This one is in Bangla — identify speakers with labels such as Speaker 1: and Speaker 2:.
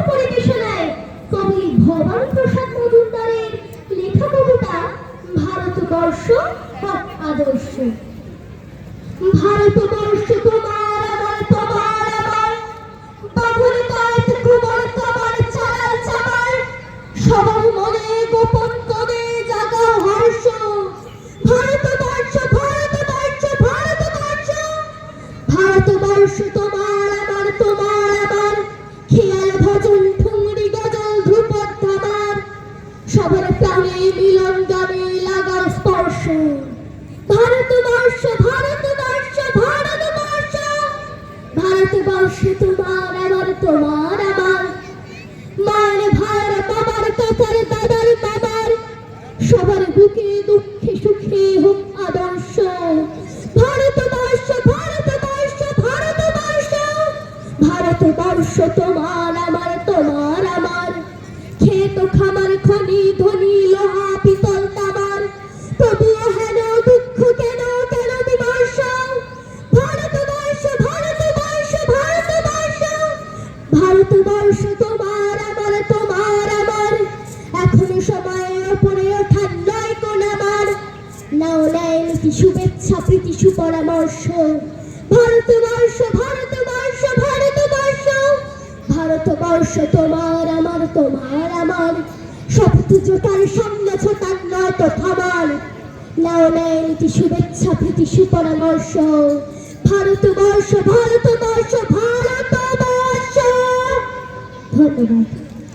Speaker 1: পরিবেশনায় কবি ভবানী প্রসাদ মজুমদারের লেখা কবিতা ভারতবর্ষ হক আদর্শ। ভারতবর্ষ তোমার আমার তোমার আমার, বাঁধনে কাঁধ কুমার কামার চালাল চামার, সবার মনে গোপন করে জাগাও হর্ষ। ভারতবর্ষ ভারতবর্ষ ভারতবর্ষ, ভারতবর্ষ তোমার আমার তোমার আমার, খেয়াল ভজন ঠুংরি গজল ধ্রুপদ ধামার, সবার প্রাণে মিলন গানে লাগাও স্পর্শ। ভারতবর্ষ ভারতবর্ষ ভারতবর্ষ, ভারতবর্ষ তোমার আমার তোমার আমার, মায়ের ভাইয়ের বাবার কাকার দাদার বাবার, সবার বুকে দুঃখে সুখে হোক আদর্শ। ভারতবর্ষ ভারতবর্ষ ভারতবর্ষ, ভারতবর্ষ তোমার আমার তোমার আমার, ক্ষেত খামার খনি ধনী লোহা পিতল তামার, তবুও হেন দুঃখ কেন কেন বিমর্ষ। ভারতবর্ষ ভারতবর্ষ ভারতবর্ষ, ভারতবর্ষ তোমার আমার তোমার আমার, এখনো সময় ওপরে ওঠার নয় কোন আমার, নাও নেয় নীতি শুভেচ্ছা প্রীতি সুপরামর্শ। ভারতবর্ষ ভারতবর্ষ ভারতবর্ষ, ভারতবর্ষ তোমার আমার তোমার আমার, শপথ জোটার সামনে ছোটার নয় তো থামার, নাও নেয় নীতি শুভেচ্ছা প্রীতি সুপরামর্শ। ভারতবর্ষ ভারতবর্ষ ভারতবর্ষ। ধন্যবাদ।